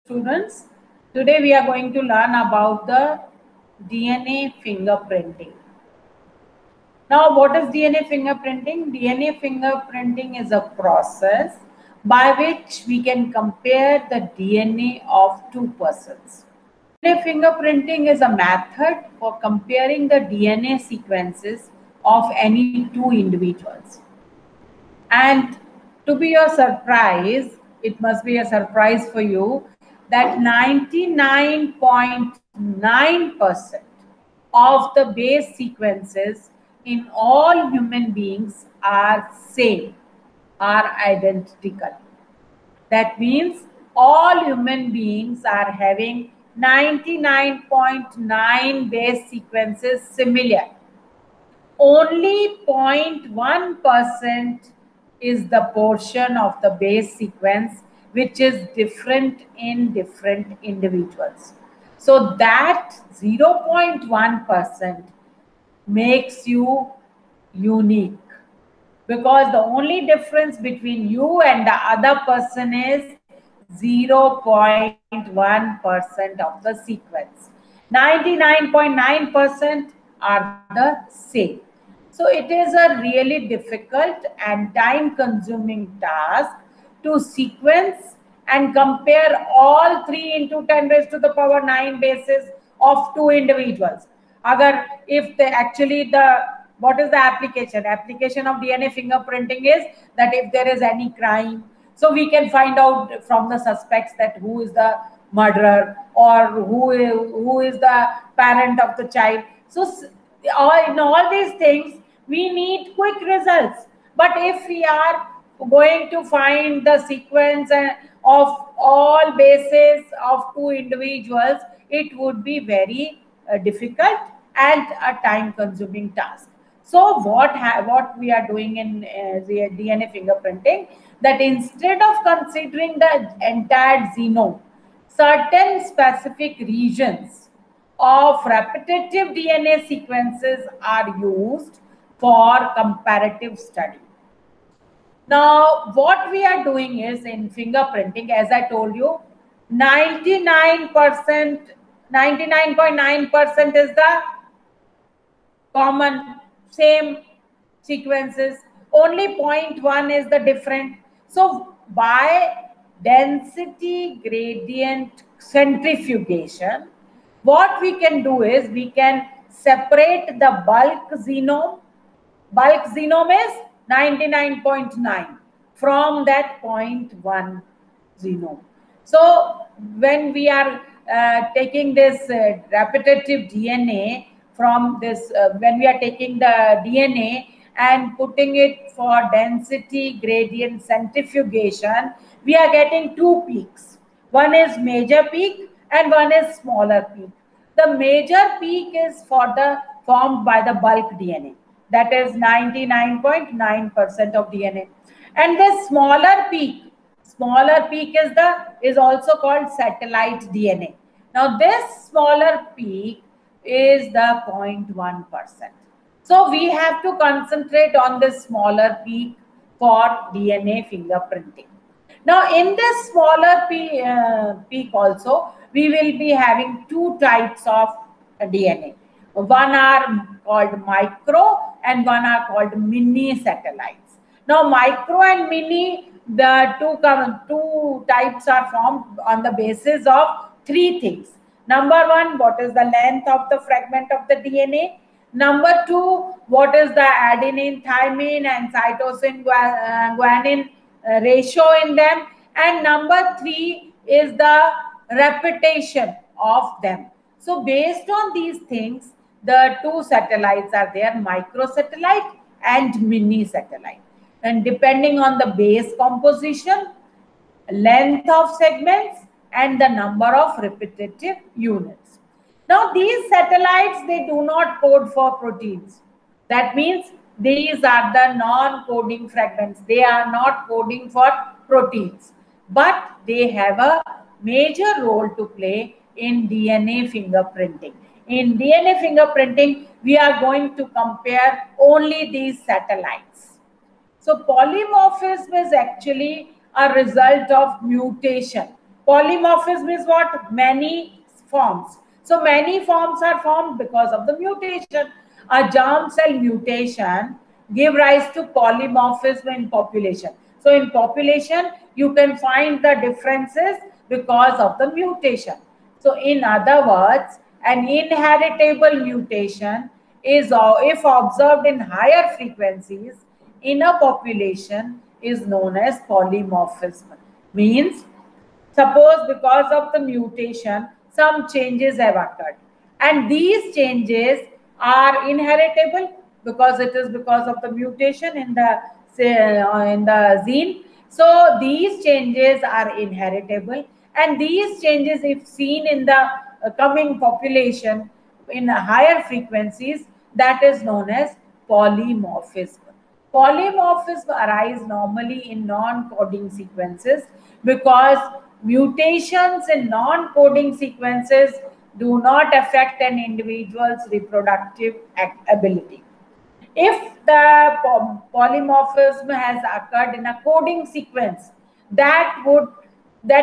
Students, today we are going to learn about the DNA fingerprinting. Now, what is DNA fingerprinting? DNA fingerprinting is a process by which we can compare the DNA of two persons. DNA fingerprinting is a method for comparing the DNA sequences of any two individuals. And to be a surprise, it must be a surprise for you that 99.9% of the base sequences in all human beings are same, are identical. That means all human beings are having 99.9 base sequences similar. Only 0.1% is the portion of the base sequence which is different in different individuals. So that 0.1% makes you unique, because the only difference between you and the other person is 0.1% of the sequence. 99.9% are the same. So it is a really difficult and time consuming task to sequence and compare all 3 into 10 raised to the power 9 bases of two individuals. Agar if they actually what is the application? Application of DNA fingerprinting is that if there is any crime, so we can find out from the suspects that who is the murderer or who is the parent of the child. So in all these things, we need quick results. But if we are going to find the sequence of all bases of two individuals, it would be very difficult and a time consuming task. So what we are doing in DNA fingerprinting, that instead of considering the entire genome, certain specific regions of repetitive DNA sequences are used for comparative study. Now, what we are doing is in fingerprinting, as I told you, 99.9% is the common, same sequences. Only 0.1 is the different. So by density gradient centrifugation, what we can do is we can separate the bulk genome. Bulk genome is 99.9 from that 0.1 genome. So when we are taking this repetitive DNA from this, when we are taking the DNA and putting it for density gradient centrifugation, we are getting two peaks. One is major peak and one is smaller peak. The major peak is formed by the bulk DNA, that is 99.9% of DNA, and this smaller peak is also called satellite DNA. Now this smaller peak is the 0.1%. So we have to concentrate on this smaller peak for DNA fingerprinting. Now in this smaller peak also, we will be having two types of DNA. One are called micro and one are called mini satellites. Now micro and mini, the two types are formed on the basis of three things. Number one, what is the length of the fragment of the DNA? Number two, what is the adenine, thymine, and cytosine guanine ratio in them? And number three is the repetition of them. So based on these things, the two satellites are there, microsatellite and mini satellite. And depending on the base composition, length of segments, and the number of repetitive units. Now these satellites, they do not code for proteins. That means these are the non-coding fragments. They are not coding for proteins, but they have a major role to play in DNA fingerprinting. In DNA fingerprinting, we are going to compare only these satellites. So polymorphism is actually a result of mutation. Polymorphism is what? Many forms. So many forms are formed because of the mutation. A germ cell mutation give rise to polymorphism in population. So in population, you can find the differences because of the mutation. So in other words, an inheritable mutation is, if observed in higher frequencies in a population, is known as polymorphism. Means, suppose because of the mutation, some changes have occurred, and these changes are inheritable because it is because of the mutation in the in the gene. So these changes are inheritable, and these changes, if seen in the coming population in higher frequencies, that is known as polymorphism. Polymorphism arise normally in non-coding sequences because mutations in non-coding sequences do not affect an individual's reproductive ability. If the polymorphism has occurred in a coding sequence, that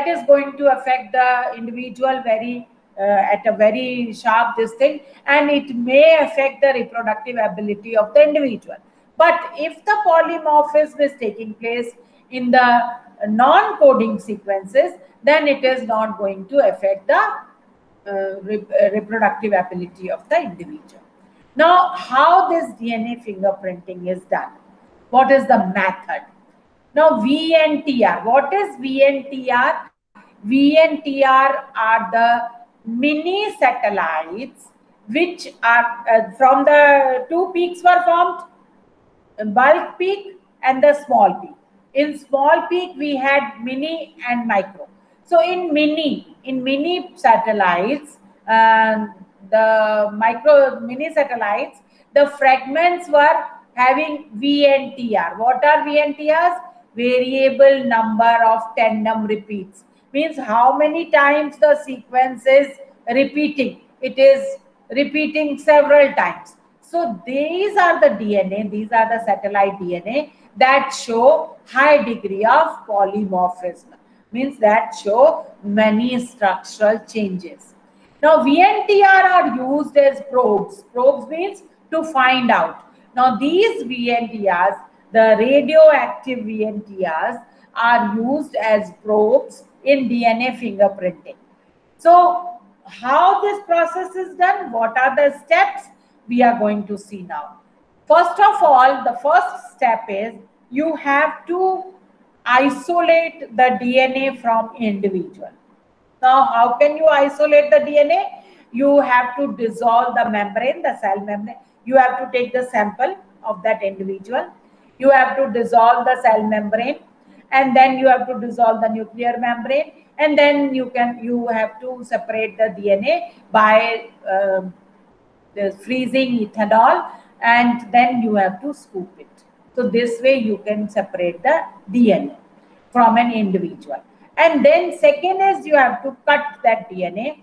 is going to affect the individual very at a very sharp this thing, and it may affect the reproductive ability of the individual. But if the polymorphism is taking place in the non-coding sequences, then it is not going to affect the reproductive ability of the individual. Now, how this DNA fingerprinting is done? What is the method? Now, VNTR. What is VNTR? VNTR are the mini satellites which are from the two peaks were formed, bulk peak and the small peak. In small peak, we had mini and micro. So in mini satellites, the mini satellites, the fragments were having VNTR. What are VNTRs? Variable number of tandem repeats. Means how many times the sequence is repeating. It is repeating several times. So these are the DNA, these are the satellite DNA that show high degree of polymorphism. Means that show many structural changes. Now VNTR are used as probes. Probes means to find out. Now these VNTRs, the radioactive VNTRs, are used as probes in DNA fingerprinting. So how this process is done, what are the steps, we are going to see now. First of all, the first step is you have to isolate the DNA from individual. Now, how can you isolate the DNA? You have to dissolve the membrane, the cell membrane. You have to take the sample of that individual. You have to dissolve the cell membrane, and then you have to dissolve the nuclear membrane, and then you have to separate the DNA by the freezing ethanol, and then you have to scoop it. So this way you can separate the DNA from an individual. And then second is you have to cut that DNA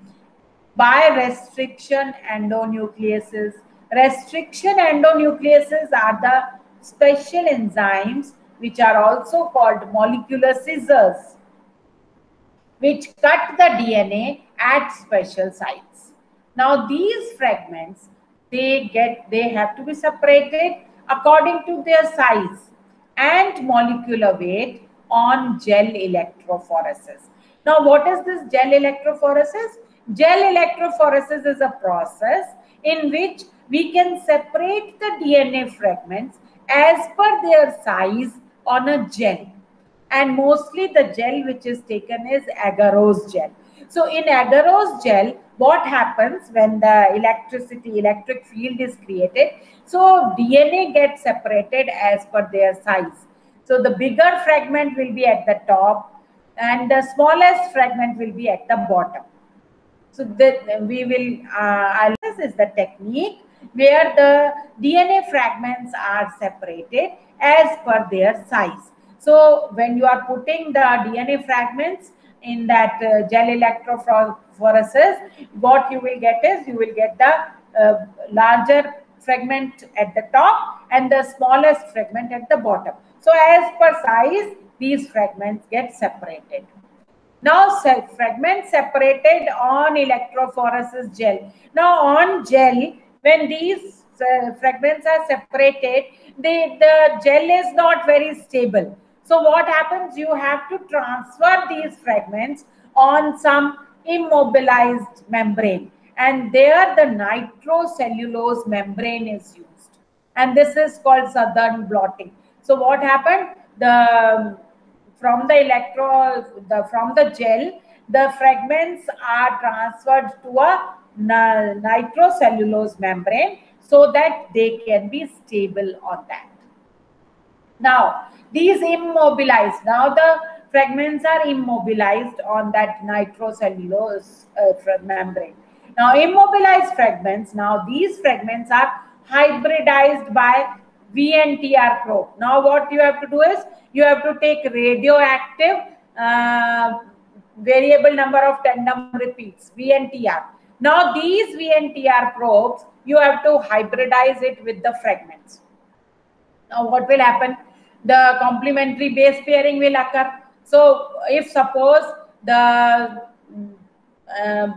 by restriction endonucleases. Restriction endonucleases are the special enzymes which are also called molecular scissors, which cut the DNA at special sites. Now these fragments, they have to be separated according to their size and molecular weight on gel electrophoresis. Now what is this gel electrophoresis? Gel electrophoresis is a process in which we can separate the DNA fragments as per their size on a gel. And mostly the gel which is taken is agarose gel. So in agarose gel, what happens when the electric field is created? So DNA gets separated as per their size. So the bigger fragment will be at the top and the smallest fragment will be at the bottom. So that we will, this is the technique where the DNA fragments are separated as per their size. So when you are putting the DNA fragments in that gel electrophoresis, what you will get is you will get the larger fragment at the top and the smallest fragment at the bottom. So as per size, these fragments get separated. Now, fragments separated on electrophoresis gel. Now, on gel, when these fragments are separated, the gel is not very stable. So, what happens? You have to transfer these fragments on some immobilized membrane, and there the nitrocellulose membrane is used, and this is called southern blotting. So, what happened? From the gel, the fragments are transferred to a nitrocellulose membrane so that they can be stable on that. Now, these immobilized, now the fragments are immobilized on that nitrocellulose membrane. Now, immobilized fragments, now these fragments are hybridized by VNTR probe. Now, what you have to do is you have to take radioactive variable number of tandem repeats, VNTR. Now, these VNTR probes, you have to hybridize it with the fragments. Now, what will happen? The complementary base pairing will occur. So, if suppose the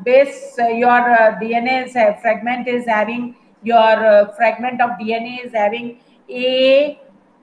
base, your DNA fragment is having, your fragment of DNA is having A,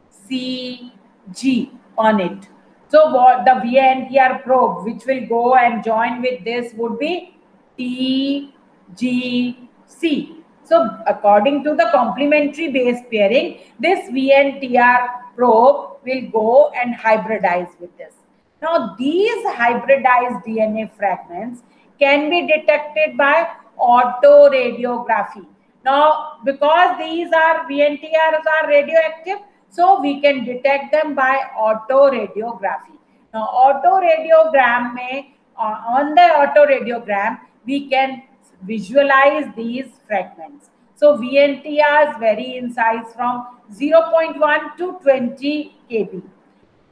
C, G on it. So, what the VNTR probe, which will go and join with this, would be T, G, C. So, according to the complementary base pairing, this VNTR probe will go and hybridize with this. Now, these hybridized DNA fragments can be detected by autoradiography. Now, because these are VNTRs are radioactive, so we can detect them by autoradiography. Now, autoradiogram may, on the autoradiogram, we can visualize these fragments. So, VNTRs vary in size from 0.1 to 20 kb.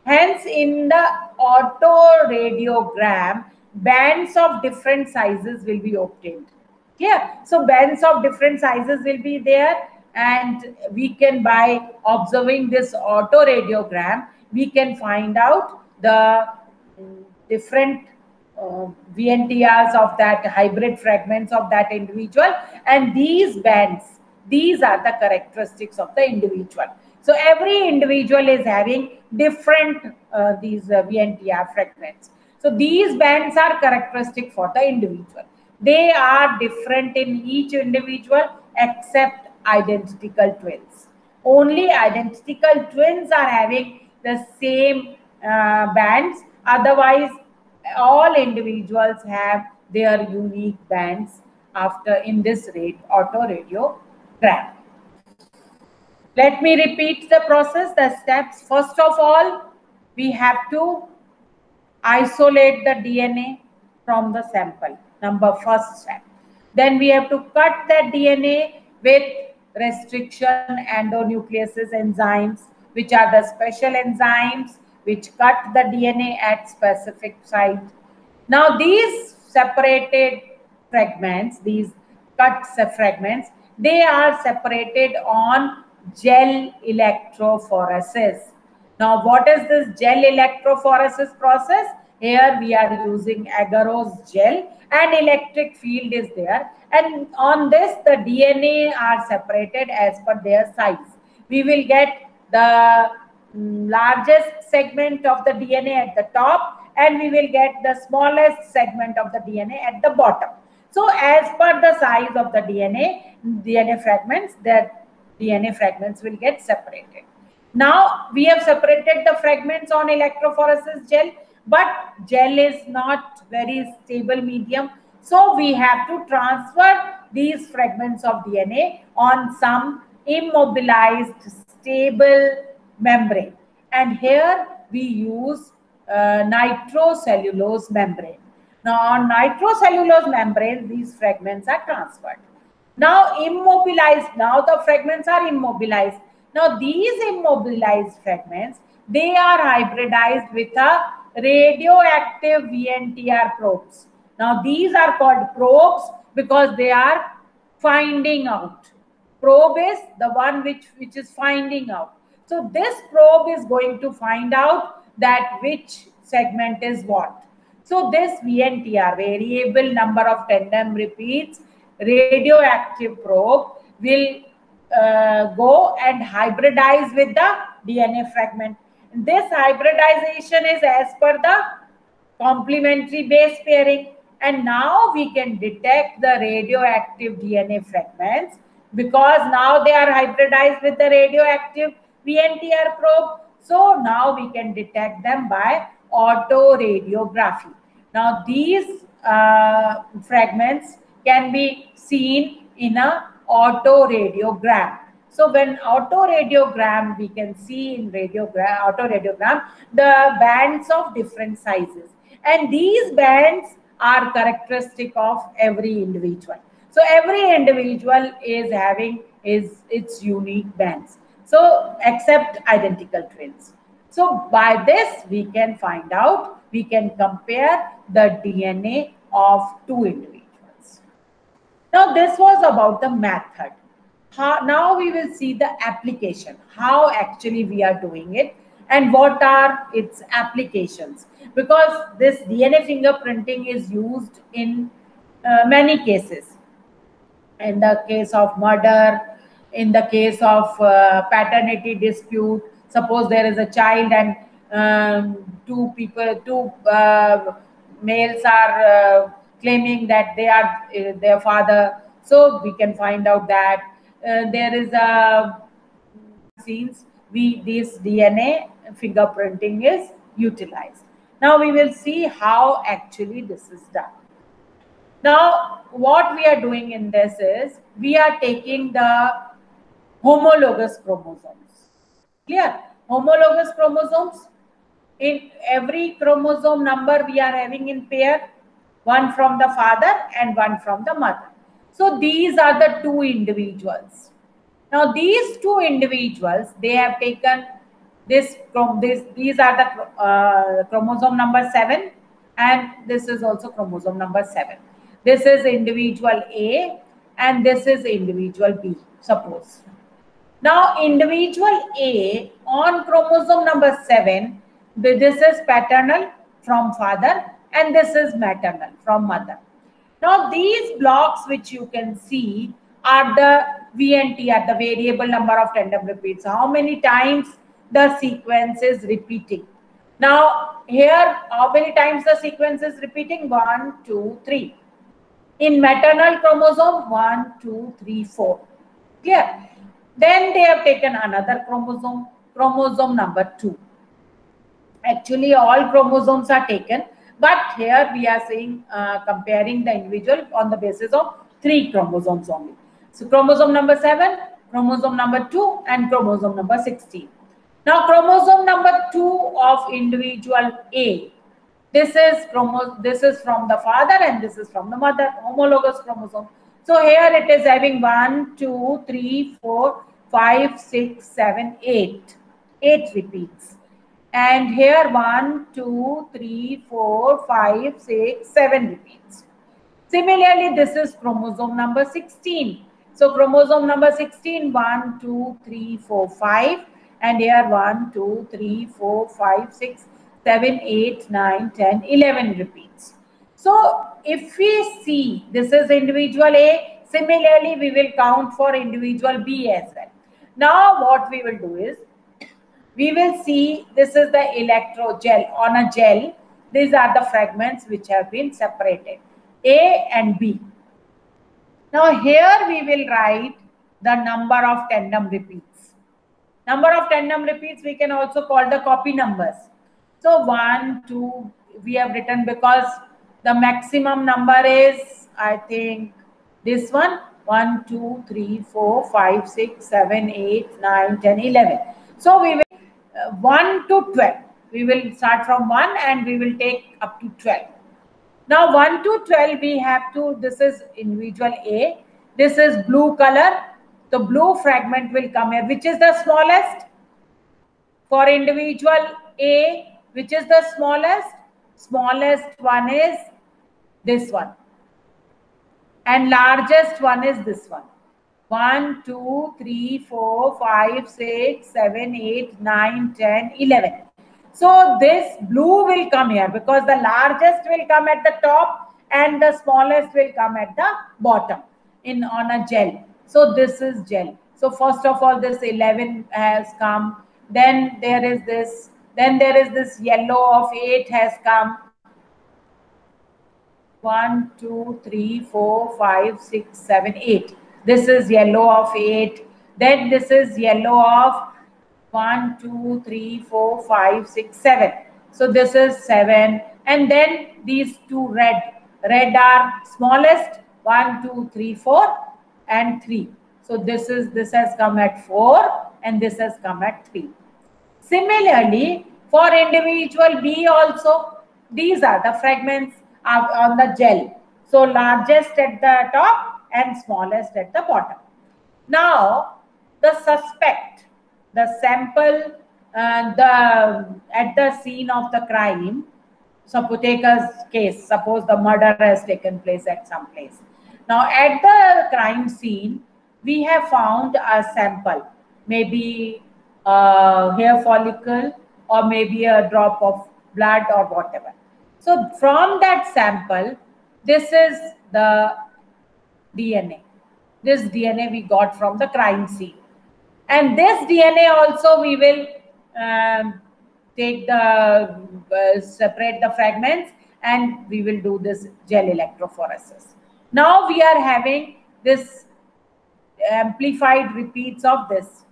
Hence, in the autoradiogram, bands of different sizes will be obtained. Clear? So, bands of different sizes will be there, and we can, by observing this autoradiogram, we can find out the different VNTRs of that hybrid fragments of that individual, and these bands, these are the characteristics of the individual. So every individual is having different these VNTR fragments. So these bands are characteristic for the individual. They are different in each individual except identical twins. Only identical twins are having the same bands. Otherwise, all individuals have their unique bands after in this rate autoradiogram. Let me repeat the process, the steps. First of all, we have to isolate the DNA from the sample, first step. Then we have to cut that DNA with restriction endonucleases enzymes, which are the special enzymes which cut the DNA at specific site. Now these separated fragments, these cut fragments, they are separated on gel electrophoresis. Now, what is this gel electrophoresis process? Here we are using agarose gel and electric field is there. And on this, the DNA are separated as per their size. We will get the largest segment of the DNA at the top, and we will get the smallest segment of the DNA at the bottom. So, as per the size of the DNA fragments, the DNA fragments will get separated. Now, we have separated the fragments on electrophoresis gel, but gel is not very stable medium. So, we have to transfer these fragments of DNA on some immobilized stable membrane. And here we use nitrocellulose membrane. Now, on nitrocellulose membrane, these fragments are transferred. Now, immobilized, now the fragments are immobilized. Now, these immobilized fragments, they are hybridized with a radioactive VNTR probes. Now, these are called probes because they are finding out. Probe is the one which is finding out. So, this probe is going to find out that which segment is what. So this VNTR, variable number of tandem repeats, radioactive probe will go and hybridize with the DNA fragment. This hybridization is as per the complementary base pairing, and now we can detect the radioactive DNA fragments because now they are hybridized with the radioactive VNTR probe. So now we can detect them by autoradiography. Now these fragments can be seen in a autoradiogram. So when autoradiogram, we can see in autoradiogram the bands of different sizes, and these bands are characteristic of every individual. So every individual is having its unique bands. So except identical twins. So by this we can find out, we can compare the DNA of two individuals. Now this was about the method. Now we will see the application, how actually we are doing it and what are its applications. Because this DNA fingerprinting is used in many cases. In the case of murder, in the case of paternity dispute, suppose there is a child and two males are claiming that they are their father, so we can find out that there is a scenes this DNA fingerprinting is utilized. Now we will see how actually this is done. Now, what we are doing in this is, we are taking the homologous chromosomes. Clear? Homologous chromosomes. In every chromosome number we are having in pair, one from the father and one from the mother. So these are the two individuals. Now these two individuals, they have taken these are the chromosome number 7, and this is also chromosome number 7. This is individual A and this is individual B, suppose. Now individual A on chromosome number 7, this is paternal from father and this is maternal from mother. Now these blocks which you can see are the VNTR, the variable number of tandem repeats. How many times the sequence is repeating. Now here, how many times the sequence is repeating? 1, 2, 3. In maternal chromosome, 1, 2, 3, 4. Clear? Then they have taken another chromosome, chromosome number 2. Actually, all chromosomes are taken, but here we are saying comparing the individual on the basis of 3 chromosomes only. So chromosome number 7, chromosome number 2, and chromosome number 16. Now chromosome number 2 of individual A. This is from the father and this is from the mother, homologous chromosome. So here it is having 1, 2, 3, 4, 5, 6, 7, 8. 8 repeats. And here 1, 2, 3, 4, 5, 6, 7 repeats. Similarly, this is chromosome number 16. So chromosome number 16, 1, 2, 3, 4, 5. And here 1, 2, 3, 4, 5, 6, 7, 8, 9, 10, 11 repeats. So if we see this is individual A, similarly we will count for individual B as well. Now what we will do is, we will see this is the electrogel on a gel. These are the fragments which have been separated, A and B. Now here we will write the number of tandem repeats. Number of tandem repeats we can also call the copy numbers. So 1, 2 we have written because the maximum number is, I think, this one, 1, 2, 3, 4, 5, 6, 7, 8, 9, 10, 11. So we will 1 to 12. We will start from 1 and we will take up to 12. Now 1 to 12 we have to, this is individual A. This is blue color. The blue fragment will come here. Which is the smallest? For individual A, which is the smallest? Smallest one is this one. And largest one is this one. 1, 2, 3, 4, 5, 6, 7, 8, 9, 10, 11. So this blue will come here because the largest will come at the top and the smallest will come at the bottom on a gel. So this is gel. So first of all, this 11 has come. Then there is this. Then there is this yellow of 8 has come. 1, 2, 3, 4, 5, 6, 7, 8. This is yellow of 8. Then this is yellow of 1, 2, 3, 4, 5, 6, 7. So this is 7. And then these two red. Red are smallest. 1, 2, 3, 4 and 3. So this has come at 4 and this has come at 3. Similarly, for individual B also, these are the fragments on the gel. So largest at the top and smallest at the bottom. Now, the suspect, the sample, at the scene of the crime, suppose take a case, suppose the murder has taken place at some place. Now, at the crime scene, we have found a sample, maybe a hair follicle or maybe a drop of blood or whatever. So from that sample, this is the DNA. This DNA we got from the crime scene. And this DNA also we will take the, separate the fragments and we will do this gel electrophoresis. Now we are having this amplified repeats of this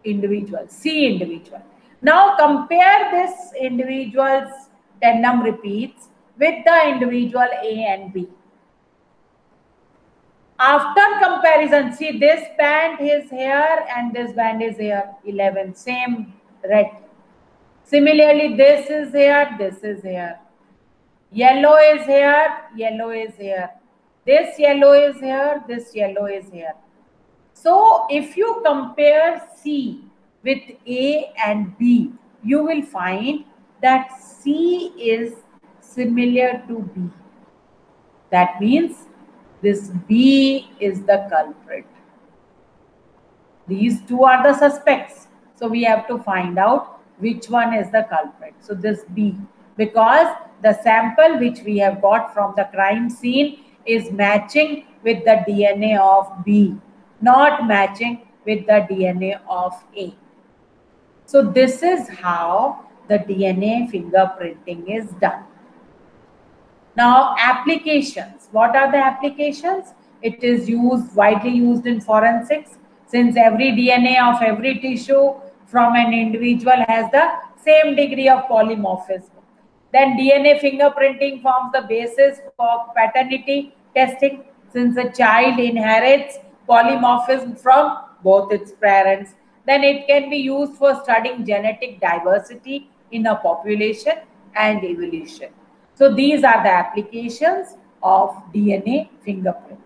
individual, C individual. Now compare this individual's tandem repeats with the individual A and B. After comparison, see this band is here and this band is here, 11, same red. Similarly, this is here, this is here. Yellow is here, yellow is here. This yellow is here, this yellow is here. So if you compare C with A and B, you will find that C is similar to B. That means this B is the culprit. These two are the suspects. So we have to find out which one is the culprit. So this B, because the sample which we have got from the crime scene is matching with the DNA of B, not matching with the DNA of A. So this is how the DNA fingerprinting is done. Now, applications. What are the applications? It is widely used in forensics, since every DNA of every tissue from an individual has the same degree of polymorphism. Then DNA fingerprinting forms the basis for paternity testing, since a child inherits polymorphism from both its parents. Then it can be used for studying genetic diversity in a population and evolution. So these are the applications of DNA fingerprint.